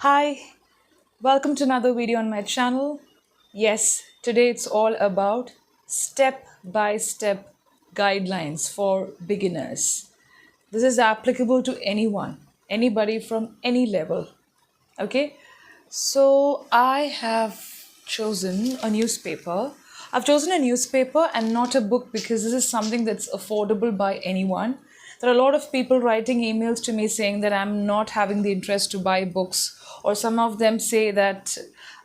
Hi, welcome to another video on my channel. Yes, today it's all about step-by-step guidelines for beginners. This is applicable to anyone, anybody from any level. Okay, so I have chosen a newspaper. I've chosen a newspaper and not a book because this is something that's affordable by anyone. There are a lot of people writing emails to me saying that I'm not having the interest to buy books, or some of them say that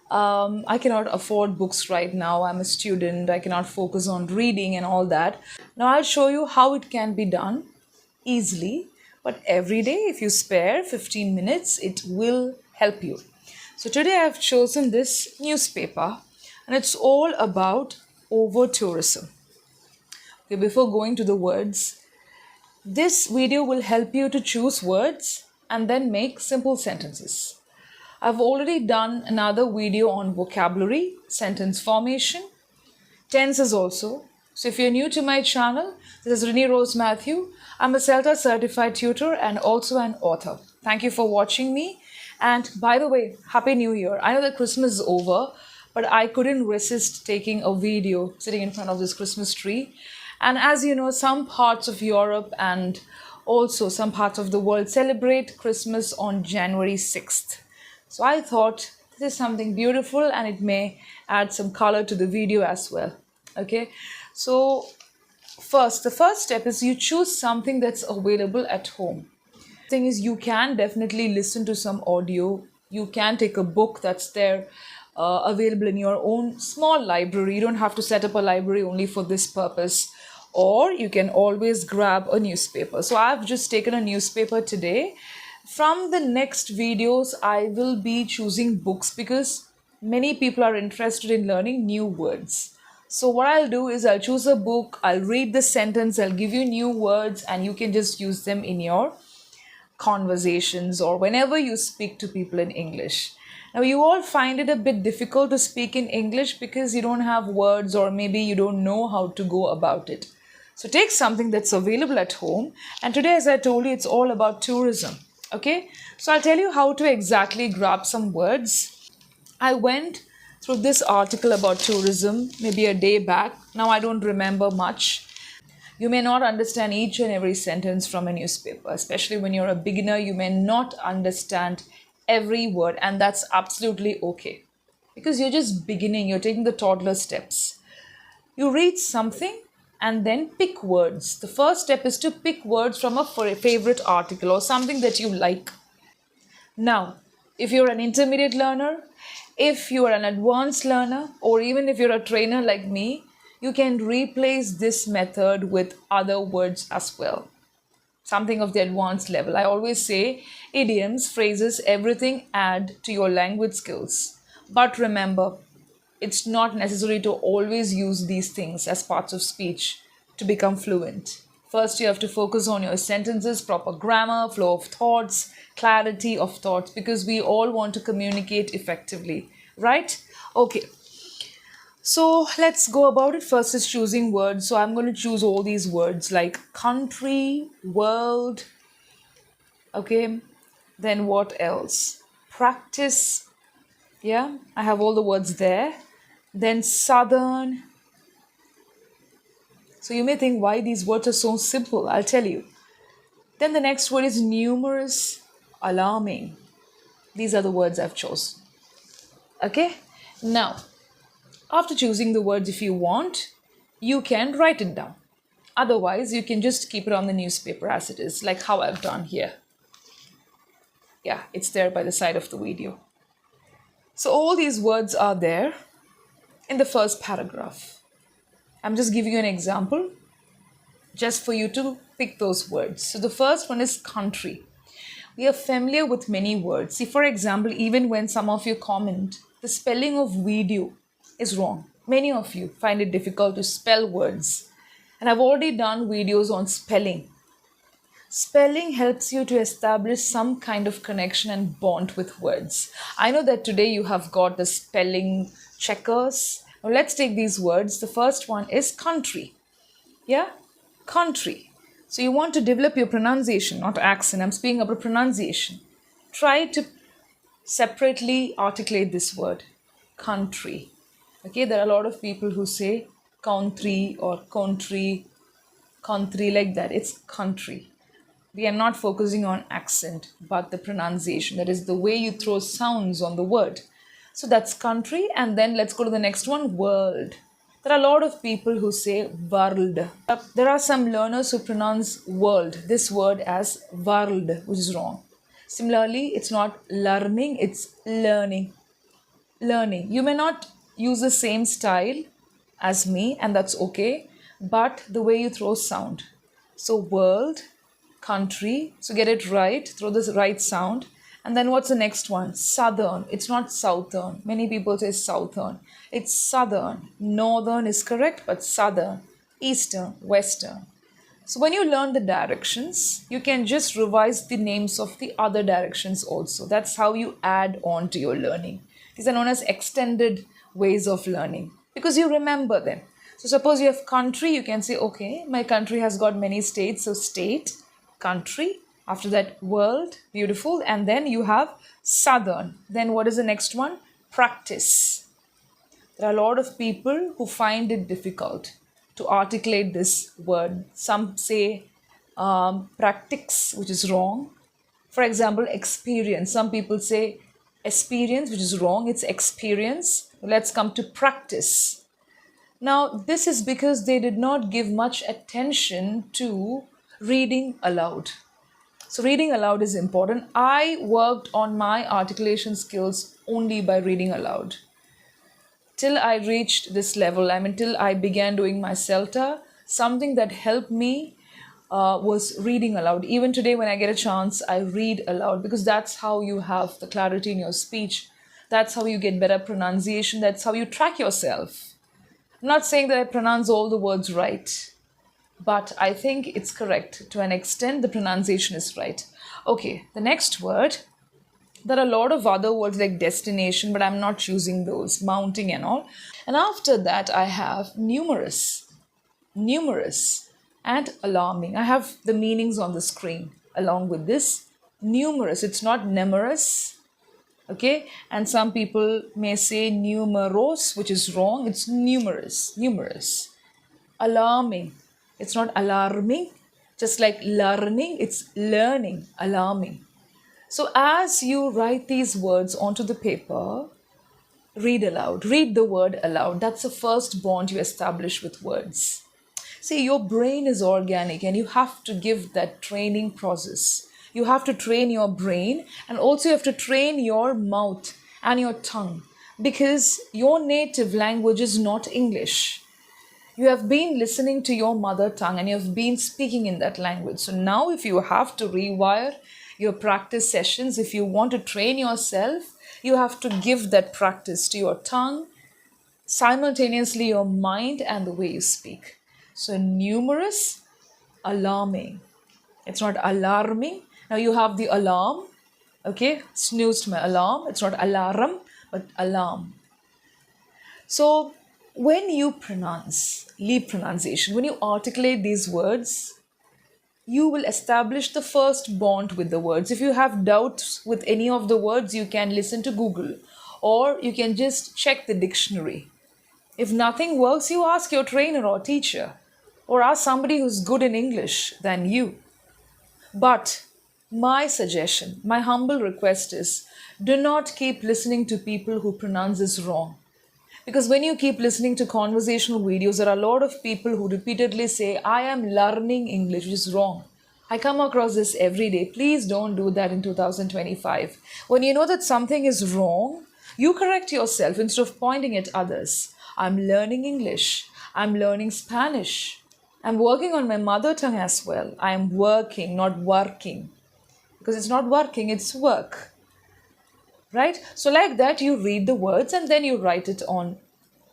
I cannot afford books right now. I'm a student, I cannot focus on reading and all that. Now, I'll show you how it can be done easily, but every day, if you spare 15 minutes, it will help you. So, today I've chosen this newspaper and it's all about over tourism. Okay, before going to the words, this video will help you to choose words and then make simple sentences. I've already done another video on vocabulary, sentence formation, tenses also. So if you're new to my channel, this is Renee Rose Matthew. I'm a CELTA certified tutor and also an author. Thank you for watching me. And by the way, Happy New Year. I know that Christmas is over, but I couldn't resist taking a video sitting in front of this Christmas tree. And as you know, some parts of Europe and also some parts of the world celebrate Christmas on January 6th. So I thought this is something beautiful and it may add some color to the video as well. Okay, so the first step is you choose something that's available at home. Thing is, you can definitely listen to some audio. You can take a book that's there available in your own small library. You don't have to set up a library only for this purpose. Or you can always grab a newspaper. So I've just taken a newspaper today. From the next videos, I will be choosing books because many people are interested in learning new words. So what I'll do is I'll choose a book, I'll read the sentence, I'll give you new words, and you can just use them in your conversations or whenever you speak to people in English. Now, you all find it a bit difficult to speak in English because you don't have words or maybe you don't know how to go about it. So take something that's available at home. And today, as I told you, it's all about tourism. Okay, so I'll tell you how to exactly grab some words. I went through this article about tourism maybe a day back. Now I don't remember much. You may not understand each and every sentence from a newspaper, especially when you're a beginner. You may not understand every word, and that's absolutely okay because you're just beginning, you're taking the toddler steps. You read something and then pick words. The first step is to pick words from a favorite article or something that you like. Now, if you're an intermediate learner, if you are an advanced learner, or even if you're a trainer like me, you can replace this method with other words as well. Something of the advanced level. I always say idioms, phrases, everything add to your language skills. But remember, it's not necessary to always use these things as parts of speech to become fluent. First, you have to focus on your sentences, proper grammar, flow of thoughts, clarity of thoughts, because we all want to communicate effectively, right? Okay, so let's go about it. First is choosing words. So I'm going to choose all these words like country, world, okay, then what else? Practice, yeah, I have all the words there. Then southern. So you may think why these words are so simple. I'll tell you. Then the next word is numerous, alarming. These are the words I've chosen. Okay. Now, after choosing the words, if you want, you can write it down. Otherwise, you can just keep it on the newspaper as it is, like how I've done here. Yeah, it's there by the side of the video. So all these words are there in the first paragraph. I'm just giving you an example just for you to pick those words. So the first one is country. We are familiar with many words. See, for example, even when some of you comment, the spelling of video is wrong. Many of you find it difficult to spell words. And I've already done videos on spelling. Spelling helps you to establish some kind of connection and bond with words. I know that today you have got the spelling checkers. Now let's take these words. The first one is country. Yeah, country. So you want to develop your pronunciation, not accent. I'm speaking about pronunciation. Try to separately articulate this word, country. Okay, there are a lot of people who say country or country like that. It's country. We are not focusing on accent, but the pronunciation. That is the way you throw sounds on the word. So that's country. And then let's go to the next one, world. There are a lot of people who say world. There are some learners who pronounce world, this word, as world, which is wrong. Similarly, it's not learning, it's learning. Learning. You may not use the same style as me, and that's okay, but the way you throw sound. So, world, country. So, get it right, throw this right sound. And then what's the next one? Southern. It's not southern. Many people say southern. It's southern. Northern is correct, but southern, eastern, western. So when you learn the directions, you can just revise the names of the other directions also. That's how you add on to your learning. These are known as extended ways of learning because you remember them. So suppose you have country, you can say, okay, my country has got many states. So state, country. After that, world, beautiful. And then you have southern. Then what is the next one? Practice. There are a lot of people who find it difficult to articulate this word. Some say practice, which is wrong. For example, experience. Some people say experience, which is wrong. It's experience. Let's come to practice. Now, this is because they did not give much attention to reading aloud. So reading aloud is important. I worked on my articulation skills only by reading aloud. Till I reached this level, till I began doing my CELTA, something that helped me was reading aloud. Even today, when I get a chance, I read aloud because that's how you have the clarity in your speech. That's how you get better pronunciation. That's how you track yourself. I'm not saying that I pronounce all the words right, but I think it's correct. To an extent, the pronunciation is right. Okay, the next word. There are a lot of other words like destination, but I'm not choosing those, mounting and all. And after that, I have numerous, and alarming. I have the meanings on the screen along with this. Numerous, it's not numerous. Okay, and some people may say numerous, which is wrong. It's numerous. Alarming, it's not alarming. Just like learning, it's learning, alarming. So as you write these words onto the paper, read aloud. Read the word aloud. That's the first bond you establish with words. See, your brain is organic and you have to give that training process. You have to train your brain and also you have to train your mouth and your tongue because your native language is not English. You have been listening to your mother tongue and you have been speaking in that language. So now if you have to rewire your practice sessions, if you want to train yourself, you have to give that practice to your tongue, simultaneously your mind and the way you speak. So numerous, alarming. It's not alarming. Now you have the alarm. Okay, snoozed my alarm. It's not alarm, but alarm. So when you pronounce, leave pronunciation, when you articulate these words, you will establish the first bond with the words. If you have doubts with any of the words, you can listen to Google or you can just check the dictionary. If nothing works, you ask your trainer or teacher or ask somebody who's good in English than you. But my suggestion, my humble request is do not keep listening to people who pronounce this wrong. Because when you keep listening to conversational videos, there are a lot of people who repeatedly say, I am learning English, which is wrong. I come across this every day. Please don't do that in 2025. When you know that something is wrong, you correct yourself instead of pointing at others. I'm learning English. I'm learning Spanish. I'm working on my mother tongue as well. I'm working, not working. Because it's not working, it's work. Right? So like that, you read the words and then you write it on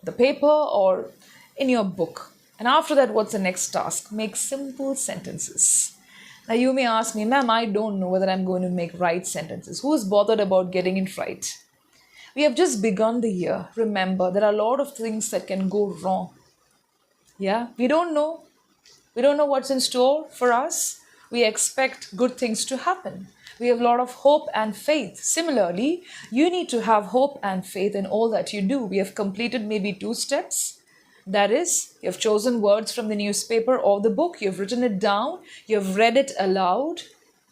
the paper or in your book. And after that, what's the next task? Make simple sentences. Now you may ask me, ma'am, I don't know whether I'm going to make right sentences. Who's bothered about getting it right? We have just begun the year. Remember, there are a lot of things that can go wrong. Yeah, we don't know. We don't know what's in store for us. We expect good things to happen. We have a lot of hope and faith. Similarly, you need to have hope and faith in all that you do. We have completed maybe 2 steps. That is, you have chosen words from the newspaper or the book, you've written it down, you've read it aloud.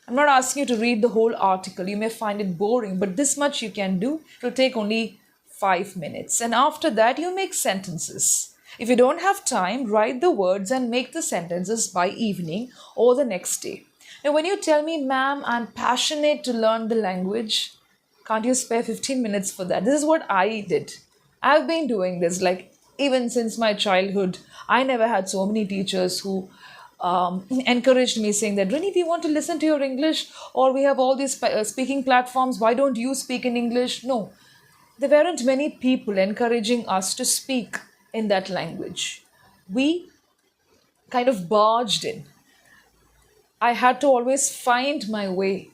I'm not asking you to read the whole article, you may find it boring, but this much you can do. It will take only 5 minutes. And after that, you make sentences. If you don't have time, write the words and make the sentences by evening or the next day. Now, when you tell me, ma'am, I'm passionate to learn the language, can't you spare 15 minutes for that? This is what I did. I've been doing this like even since my childhood. I never had so many teachers who encouraged me, saying that, Rini, we want to listen to your English, or we have all these speaking platforms. Why don't you speak in English? No, there weren't many people encouraging us to speak in that language. We kind of barged in. I had to always find my way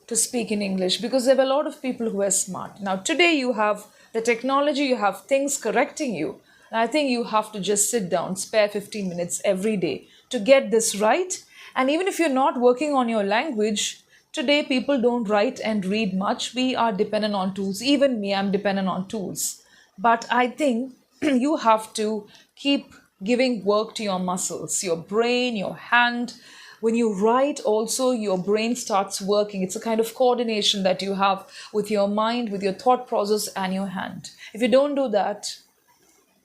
to speak in English because there were a lot of people who were smart. Now, today you have the technology, you have things correcting you. And I think you have to just sit down, spare 15 minutes every day to get this right. And even if you're not working on your language, today people don't write and read much. We are dependent on tools. Even me, I'm dependent on tools. But I think you have to keep giving work to your muscles, your brain, your hand. When you write, also your brain starts working. It's a kind of coordination that you have with your mind, with your thought process, and your hand. If you don't do that,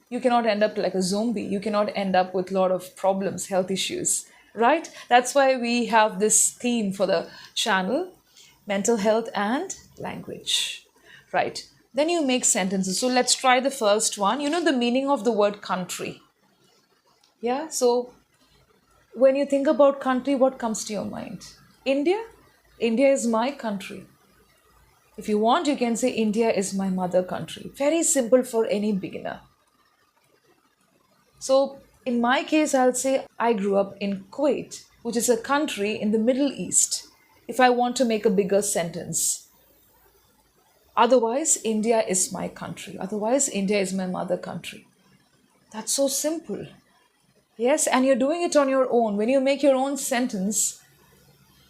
you cannot end up like a zombie. You cannot end up with a lot of problems, health issues, right? That's why we have this theme for the channel, mental health and language, right? Then you make sentences. So let's try the first one. You know the meaning of the word country. Yeah, so when you think about country, what comes to your mind? India? India is my country. If you want, you can say India is my mother country. Very simple for any beginner. So in my case, I'll say I grew up in Kuwait, which is a country in the Middle East, if I want to make a bigger sentence. Otherwise, India is my country. Otherwise, India is my mother country. That's so simple. Yes, and you're doing it on your own. When you make your own sentence,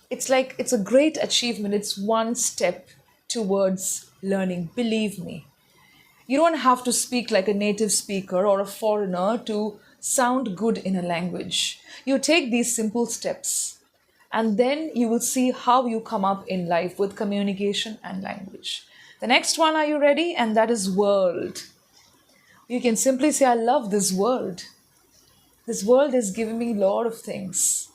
it's like it's a great achievement. It's one step towards learning. Believe me. You don't have to speak like a native speaker or a foreigner to sound good in a language. You take these simple steps and then you will see how you come up in life with communication and language. The next one, are you ready? And that is world. You can simply say, I love this world. This world is giving me a lot of things.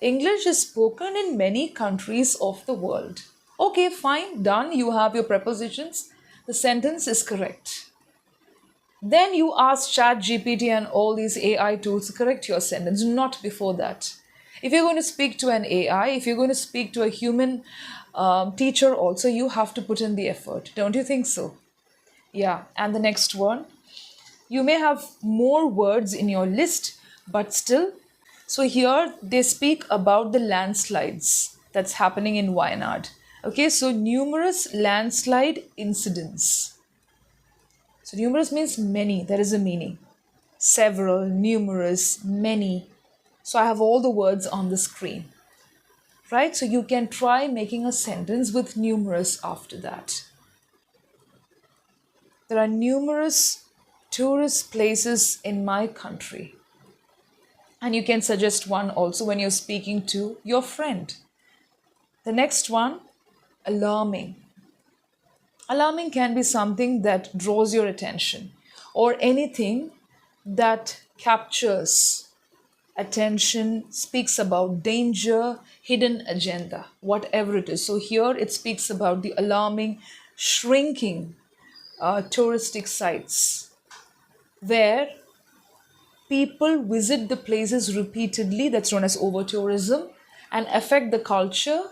English is spoken in many countries of the world. Okay, fine, done. You have your prepositions. The sentence is correct. Then you ask ChatGPT and all these AI tools to correct your sentence, not before that. If you're going to speak to an AI, if you're going to speak to a human teacher also, you have to put in the effort. Don't you think so? Yeah, and the next one. You may have more words in your list, but still. So here they speak about the landslides that's happening in Wayanad. Okay, so numerous landslide incidents. So numerous means many, there is a meaning. Several, numerous, many. So I have all the words on the screen. Right, so you can try making a sentence with numerous after that. There are numerous tourist places in my country. And you can suggest one also when you're speaking to your friend. The next one, alarming. Alarming can be something that draws your attention or anything that captures attention, speaks about danger, hidden agenda, whatever it is. So here it speaks about the alarming, shrinking touristic sites where people visit the places repeatedly, that's known as over-tourism, and affect the culture,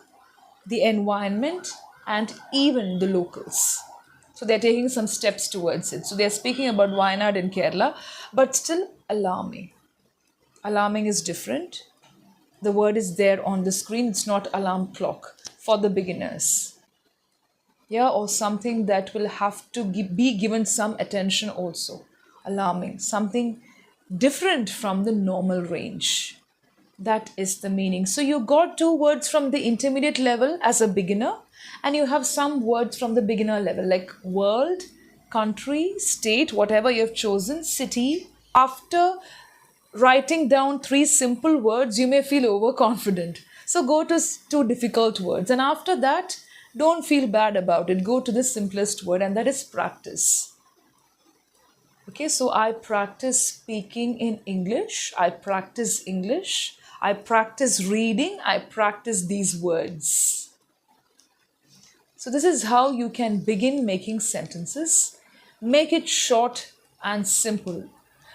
the environment, and even the locals. So they're taking some steps towards it. So they're speaking about Wayanad in Kerala, but still alarming. Alarming is different. The word is there on the screen. It's not alarm clock for the beginners. Yeah, or something that will have to be given some attention also. Alarming, something different from the normal range. That is the meaning. So you got two words from the intermediate level as a beginner, and you have some words from the beginner level like world, country, state, whatever you have chosen, city. After writing down three simple words, you may feel overconfident. So go to two difficult words, and after that, don't feel bad about it. Go to the simplest word, and that is practice. Okay, so I practice speaking in English. I practice English. I practice reading. I practice these words. So this is how you can begin making sentences. Make it short and simple.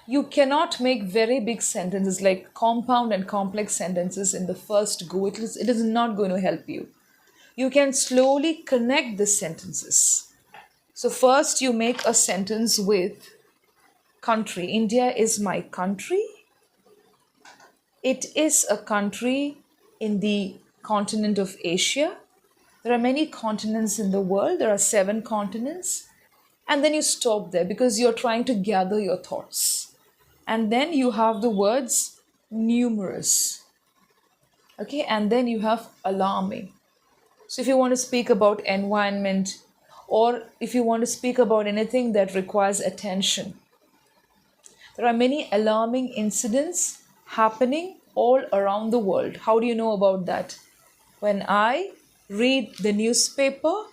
You cannot make very big sentences like compound and complex sentences in the first go. It is not going to help you. You can slowly connect the sentences. So first you make a sentence with country. India is my country. It is a country in the continent of Asia. There are many continents in the world. There are 7 continents. And then you stop there because you're trying to gather your thoughts. And then you have the words numerous. Okay, and then you have alarming. So if you want to speak about environment, or if you want to speak about anything that requires attention, there are many alarming incidents happening all around the world. How do you know about that? When I read the newspaper,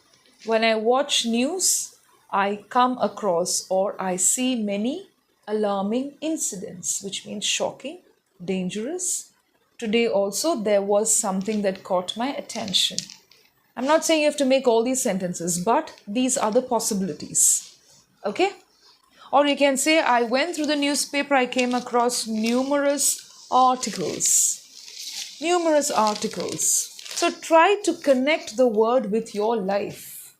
when I watch news, I come across or I see many alarming incidents, which means shocking, dangerous. Today also there was something that caught my attention. I'm not saying you have to make all these sentences, but these are the possibilities. Okay? Or you can say, I went through the newspaper, I came across numerous articles. Numerous articles. So try to connect the word with your life.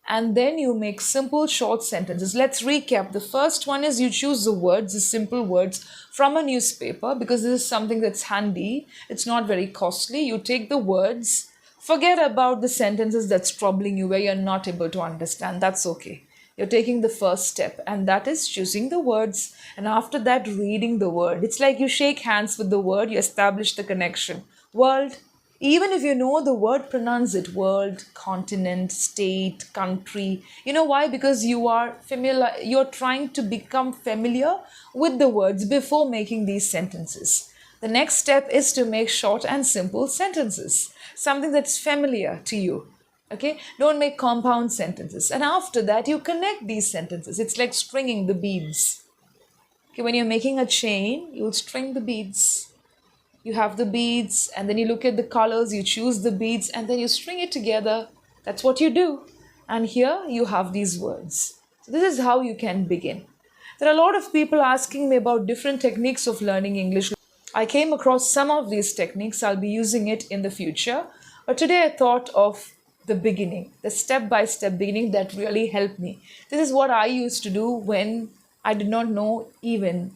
And then you make simple short sentences. Let's recap. The first one is you choose the words, the simple words from a newspaper, because this is something that's handy. It's not very costly. You take the words, forget about the sentences that's troubling you where you're not able to understand. That's okay. You're taking the first step, and that is choosing the words, and after that reading the word. It's like you shake hands with the word, you establish the connection. World, even if you know the word, pronounce it. World, continent, state, country. You know why? Because you are familiar, you're trying to become familiar with the words before making these sentences. The next step is to make short and simple sentences, something that's familiar to you. Okay, don't make compound sentences. And after that, you connect these sentences. It's like stringing the beads. Okay, when you're making a chain, you'll string the beads. You have the beads, and then you look at the colors, you choose the beads, and then you string it together. That's what you do. And here you have these words. So this is how you can begin. There are a lot of people asking me about different techniques of learning English. I came across some of these techniques. I'll be using it in the future. But today I thought of the beginning, the step-by-step beginning that really helped me. This is what I used to do when I did not know even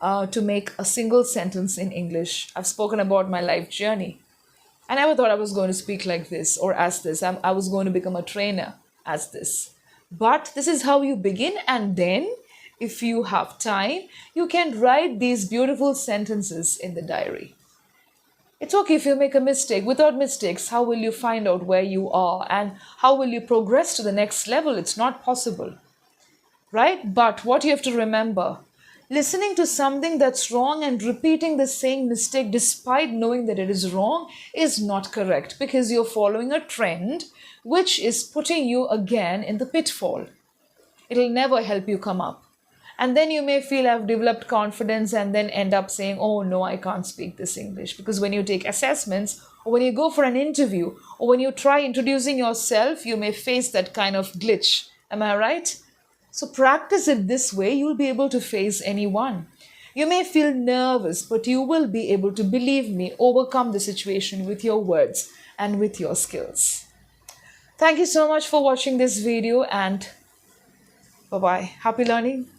to make a single sentence in English. I've spoken about my life journey. I never thought I was going to speak like this or as this. I was going to become a trainer as this. But this is how you begin, and then if you have time, you can write these beautiful sentences in the diary. It's okay if you make a mistake. Without mistakes, how will you find out where you are and how will you progress to the next level? It's not possible, right? But what you have to remember, listening to something that's wrong and repeating the same mistake despite knowing that it is wrong is not correct, because you're following a trend which is putting you again in the pitfall. It'll never help you come up. And then you may feel I've developed confidence and then end up saying, oh no, I can't speak this English. Because when you take assessments or when you go for an interview or when you try introducing yourself, you may face that kind of glitch. Am I right? So practice it this way. You'll be able to face anyone. You may feel nervous, but you will be able to, believe me, overcome the situation with your words and with your skills. Thank you so much for watching this video, and bye-bye. Happy learning.